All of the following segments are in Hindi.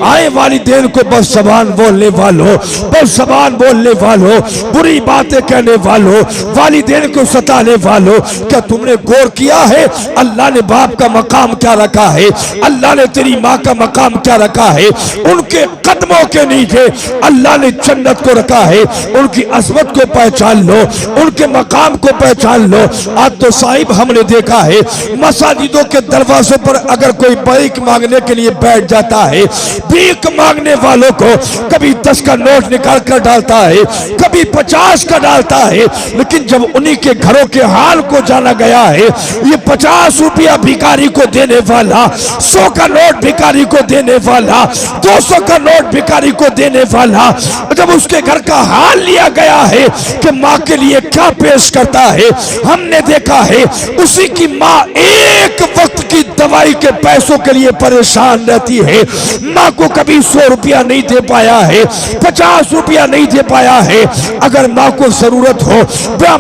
आए वालिदैन को बस जबान बोलने वालों, बस जबान बोलने वालों, बुरी बातें कहने वालों, वालिदैन को सताने वालों, क्या तुमने गौर किया है अल्लाह ने बाप का मकाम क्या रखा है? अल्लाह ने तेरी माँ का मकाम क्या रखा है? उनके कदमों के नीचे अल्लाह ने जन्नत को रखा है। उनकी अजमत को पहचान लो, उनके मकाम को पहचान लो। आज तो साहिब हमने देखा है मसाजिदों के दरवाजे पर अगर कोई भीख मांगने के लिए बैठ जाता है, भीख मांगने वालों को कभी 10 का नोट निकाल कर डालता है, कभी 50 का डालता है, लेकिन जब उन्हीं के घरों के हाल को जाना गया है, ये 50 रुपया भिखारी को देने वाला, 100 का नोट भिखारी को देने वाला, 200 का नोट भिखारी को देने वाला, जब उसके घर का हाल लिया गया है कि माँ के लिए क्या पेश करता है, हमने देखा है उसी की माँ एक वक्त की दवाई के पैसों के लिए परेशान रहती है। माँ को कभी 100 रुपया नहीं दे पाया है, 50 रुपया नहीं दे पाया है। अगर माँ को जरूरत हो,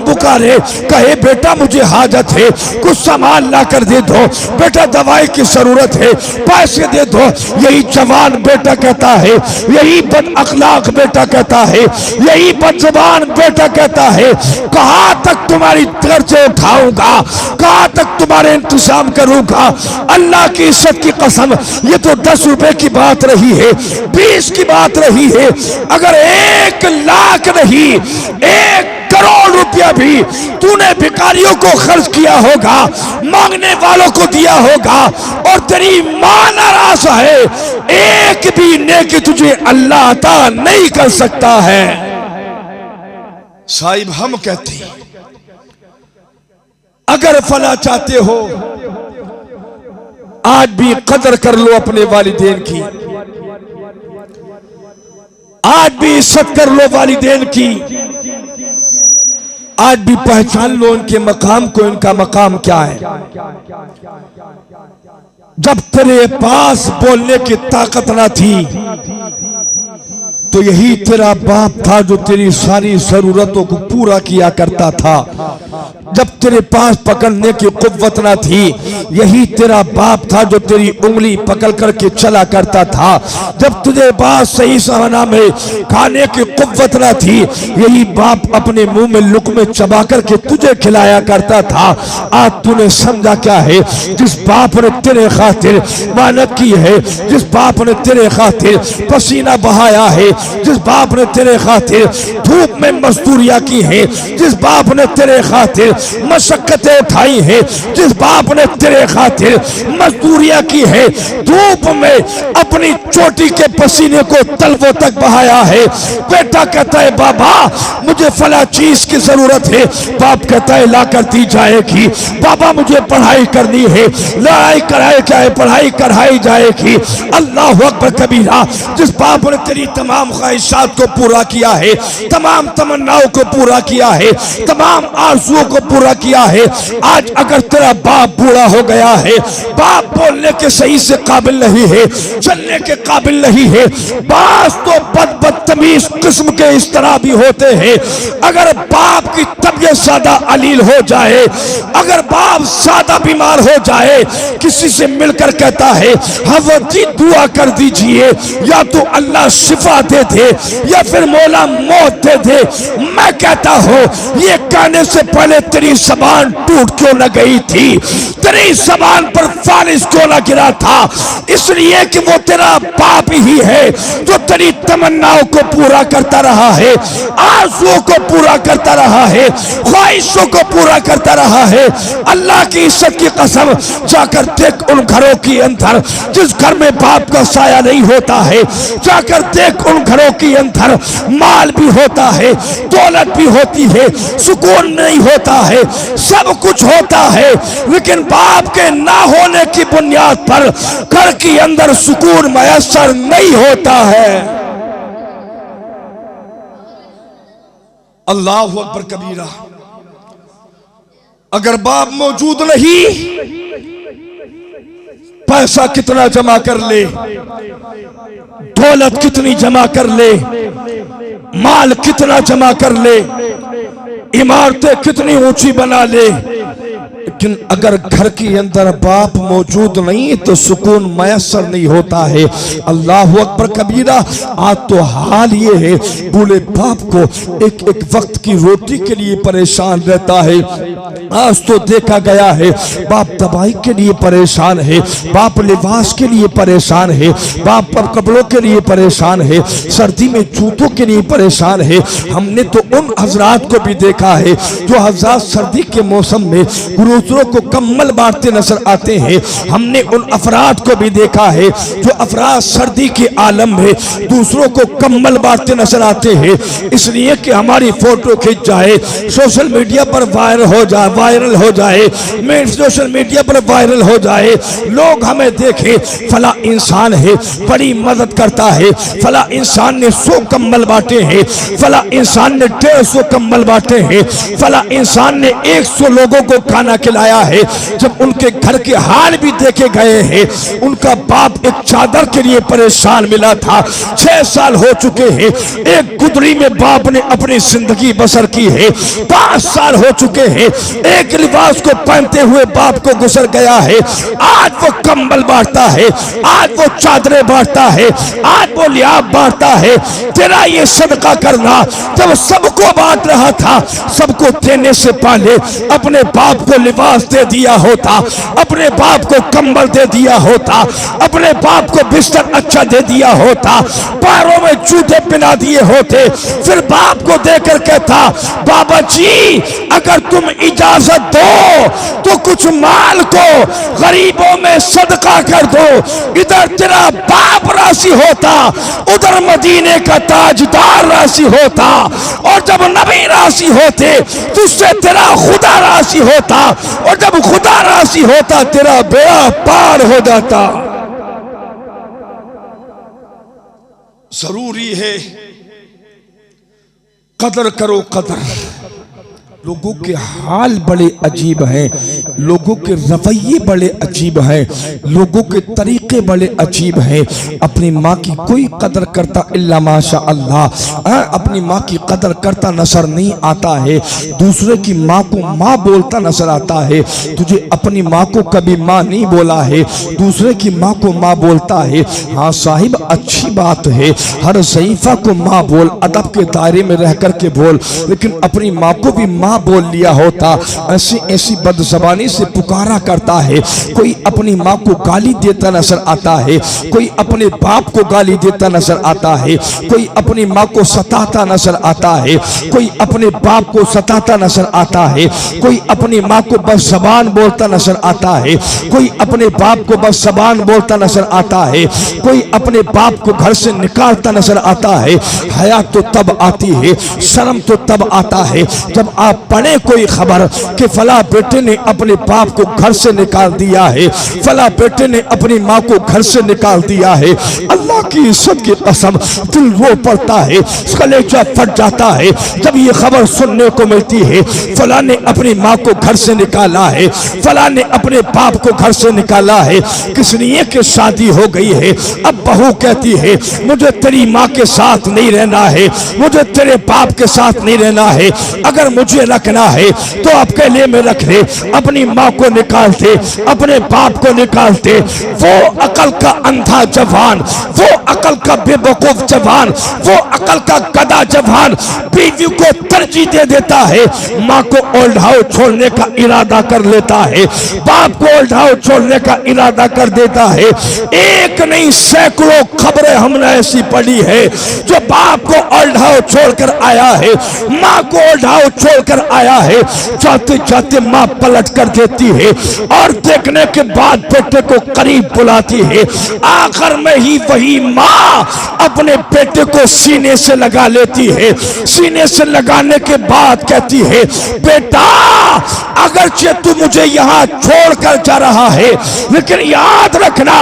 पुकारे, कहे बेटा मुझे हाजत है, कुछ सामान ला कर दे दो, बेटा दवाई की जरूरत है, पैसे दे दो, यही जवान बेटा कहता है, यही बद अखलाक बेटा कहता है, यही बदजुबान बेटा कहता है, कहाँ तक तुम्हारी खर्चे उठाऊंगा, कहाँ तक तुम्हारे इंतजाम करूंगा। अल्लाह की इज्जत की कसम, ये तो 10 रुपए की बात रही है, 20 की बात रही है। अगर 1 लाख नहीं 1 करोड़ रुपया भी तूने भिखारियों को खर्च किया होगा, मांगने वालों को दिया होगा, और तेरी मां नाराज है, एक भी नेकी तुझे अल्लाह अता नहीं कर सकता है। साहिब हम कहते हैं अगर फला चाहते हो आज भी कदर कर लो अपने वालिदैन की, आज भी इज्जत कर लो वालिदैन की, आज भी पहचान लो उनके मकाम को, इनका मकाम क्या है। जब तेरे पास बोलने की ताकत ना थी तो यही तेरा बाप था जो तेरी सारी जरूरतों को पूरा किया करता था। जब तेरे पास पकड़ने की कुव्वत ना थी, यही तेरा बाप था जो तेरी उंगली पकड़ करके चला करता था। जब तुझे पास सही सहना में खाने की कुव्वत ना थी, यही बाप अपने मुंह में लुक़्मे चबा करके तुझे खिलाया करता था। आज तूने समझा क्या है? जिस बाप ने तेरे खातिर मेहनत की है, जिस बाप ने तेरे खातिर पसीना बहाया है, जिस बाप ने तेरे खातिर धूप में मजदूरियां की है, जिस बाप ने तेरे खातिर मशक्कतें उठाई है, जिस बाप ने तेरे खातिर मजदूरियां की है, धूप में अपनी चोटी के पसीने को तलवों तक बहाया है। बेटा कहता है बाबा मुझे फला चीज की जरूरत है, बाप कहता है ला कर दी जाएगी। बाबा मुझे पढ़ाई करनी है, लड़ाई कराए क्या है, पढ़ाई कराई जाएगी। अल्लाह अकबर कबीरा। जिस बाप ने तेरी तमाम ख्वाहिशात को पूरा किया है, तमाम तमन्नाओं को पूरा किया है, तमाम आरज़ुओं को पूरा किया है, आज अगर तेरा बाप बूढ़ा हो गया है, बाप बोलने के सही से काबिल नहीं है, चलने के काबिल नहीं है, बास तो बदतमीज किस्म के इस तरह भी होते हैं। अगर बाप की तबीयत ज्यादा अलील हो जाए, अगर बाप ज्यादा बीमार हो जाए, किसी से मिलकर कहता है हज़रत जी दुआ कर दीजिए, या तो अल्लाह शिफा दे दे या फिर मौला मौत दे दे। मैं कहता हूं ये कहने से पहले तेरी ज़बान टूट क्यों न गई थी, तेरी ज़बान पर फालिस क्यों न गिरा था? इसलिए कि वो तेरा बाप ही है जो तेरी तमन्नाओं को पूरा करता रहा है, आरज़ुओं को पूरा करता रहा है, ख्वाहिशों को पूरा करता रहा है। अल्लाह की इज्जत की कसम, जाकर देख उन घरों के अंदर जिस घर में बाप का साया नहीं होता है, जाकर देख उन घरों के अंदर माल भी होता है, दौलत भी होती है, सुकून नहीं होता है, सब कुछ होता है, लेकिन बाप के ना होने की बुनियाद पर घर के अंदर सुकून मयसर नहीं होता है। अल्लाह अकबर कबीरा। अगर बाप मौजूद नहीं, पैसा कितना जमा कर ले, दौलत कितनी जमा कर ले, माल कितना जमा कर ले, इमारतें कितनी ऊंची बना ले, लेकिन अगर घर के अंदर बाप मौजूद नहीं तो सुकून मैसर नहीं होता है। अल्लाह अकबर कबीरा। आज तो हाल ये है, बूढ़े बाप को एक एक वक्त की रोटी के लिए परेशान रहता है। आज तो देखा गया है बाप दवाई के लिए परेशान है, बाप लिबास के लिए परेशान है, बाप कपड़ों के लिए परेशान है, सर्दी में जूतों के लिए परेशान है। हमने तो उन हजरात को भी देखा है जो हजरात सर्दी के मौसम में गुरूजों को कम्बल बांटते नजर आते हैं। हमने उन अफराद को भी देखा है जो अफराद सर्दी के आलम में दूसरों को कम्बल बांटते नजर आते हैं, इसलिए कि हमारी फोटो खींच जाए, सोशल मीडिया पर वायरल हो जाए, सोशल मीडिया पर वायरल हो जाए, लोग हमें देखें। फला इंसान है, बड़ी मदद करता है, फला इंसान ने 100 कम्बल बांटे हैं, फला इंसान ने 150 कम्बल बांटे हैं, फला इंसान ने 100 लोगों को खाना खिलाया है। जब उनके घर के हाल भी देखे गए हैं, उनका बाप एक चादर के लिए परेशान मिला था, 6 साल हो चुके हैं, एक गुदड़ी में बाप ने अपनी जिंदगी बसर की है, 5 साल हो चुके हैं, एक लिबास को पहनते हुए बाप को गुजर गया है। आज वो कंबल बांटता है, आज वो चादरें बांटता है, आज वो लियाब बांटता है। तेरा ये सदका करना जब सबको बांट रहा था, सबको देने से पहले अपने बाप को लिबास दे दिया होता, अपने बाप को कंबल दे दिया होता, अपने बाप को बिस्तर अच्छा दे दिया होता, पैरों में जूते पहना दिए होते, फिर बाप को देकर कहता बाबा जी अगर तुम इजाजत दो तो कुछ माल को गरीबों में सदका कर दो। इधर तेरा बाप राशि होता, उधर मदीने का ताजदार राशि होता, और जब नबी राशि होते तुझसे तेरा खुदा राशि होता, और जब खुदा राशि होता तेरा बेड़ा पार हो जाता। जरूरी है कदर करो कदर। लोगों के हाल बड़े अजीब हैं, लोगों के रवैये बड़े अजीब हैं, लोगों के तरीके बड़े अजीब हैं। अपनी माँ की कोई कदर करता इल्ला माशा अल्लाह, अपनी माँ की कदर करता नजर नहीं आता है, दूसरे की माँ को माँ बोलता नजर आता है। तुझे अपनी माँ को कभी माँ नहीं बोला है, दूसरे की माँ को माँ बोलता है। हाँ साहिब अच्छी बात है, हर ज़ईफ़ा को माँ बोल, अदब के दायरे में रह कर के बोल, लेकिन अपनी माँ को भी माँ बोल लिया होता। ऐसी ऐसी बदज़बानी से पुकारा करता है। कोई अपनी माँ को गाली देता नजर आता है, कोई अपने बाप को गाली देता नजर आता है, कोई अपनी माँ को सताता नजर आता है, कोई अपने बाप को सताता नजर आता है, कोई अपनी माँ को बस ज़बान बोलता नजर आता है, कोई अपने बाप को बस ज़बान बोलता नजर आता है, कोई अपने बाप को घर से निकालता नजर आता है। हया तो तब आती है, शर्म तो तब आता है जब आप पढ़े कोई खबर कि फला बेटे ने अपने बाप को घर से निकाल दिया है, फला बेटे ने अपनी माँ को घर से निकाल दिया है। अल्लाह की इज्जत की कसम दिल रो पड़ता है, कलेजा फट जाता है जब ये खबर सुनने को मिलती है। फला ने अपनी माँ को घर से निकाला है, फला ने अपने बाप को घर से निकाला है। किस लिए कि शादी हो गई है, अब बहू कहती है मुझे तेरी माँ के साथ नहीं रहना है, मुझे तेरे बाप के साथ नहीं रहना है, अगर मुझे रखना है तो अकेले में रख ले। अपनी माँ को निकालते, अपने बाप को निकालते। वो अकल का अंधा जवान, वो अकल का बेवकूफ जवान, वो अकल का गधा जवान बीवी को तरजीह दे देता है, माँ को ओल्ड हाउस छोड़ने का इरादा कर लेता है, बाप को ओल्ड हाउस छोड़ने का इरादा कर देता है। एक नहीं सैकड़ों खबरें हमने ऐसी पढ़ी है जो बाप को ओल्ड हाउस छोड़कर आया है, माँ को ओल्ड हाउस छोड़कर आया है। जाते जाते माँ पलट कर देती है और देखने के बाद बेटे को करीब बुलाती है। आखिर में ही वही माँ अपने बेटे को सीने से लगा लेती है। सीने से लगाने के बाद कहती है बेटा अगरचे तू मुझे यहाँ छोड़कर जा रहा है, लेकिन याद रखना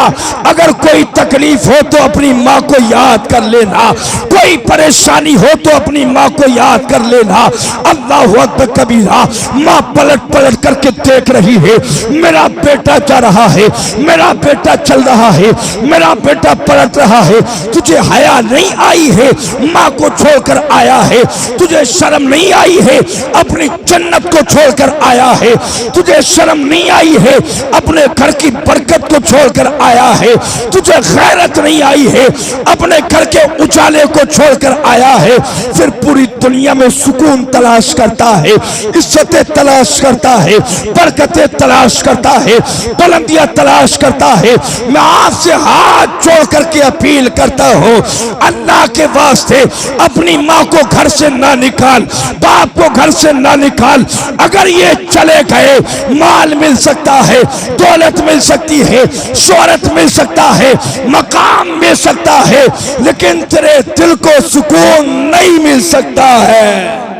अगर कोई तकलीफ हो तो अपनी माँ को याद कर लेना, कोई परेशानी हो तो अपनी माँ को याद कर लेना। अल्लाहु अकबर कबीरा। माँ पलट पलट करके देख रही है, मेरा बेटा जा रहा है, मेरा बेटा चल रहा है, मेरा बेटा पलट रहा है। तुझे हया नहीं आई है, माँ को छोड़कर आया है, तुझे शर्म नहीं आई है, अपनी जन्नत को छोड़कर छोड़कर आया है, तुझे शर्म नहीं आई है, अपने घर की बरकत को छोड़कर आया है, तुझे गैरत नहीं आई है, अपने घर के उजाले को छोड़कर आया है, फिर पूरी दुनिया में सुकून तलाश करता है, इज्जतें तलाश करता है, बरकतें तलाश करता है, बुलंदियां तलाश करता है। मैं आपसे हाथ जोड़ करके अपील करता हूं, अल्लाह के वास्ते अपनी माँ को घर से ना निकाल, बाप को घर से ना निकाल। अगर ये चले गए, माल मिल सकता है, दौलत मिल सकती है, शोहरत मिल सकता है, मकाम मिल सकता है, लेकिन तेरे दिल को सुकून नहीं मिल सकता है।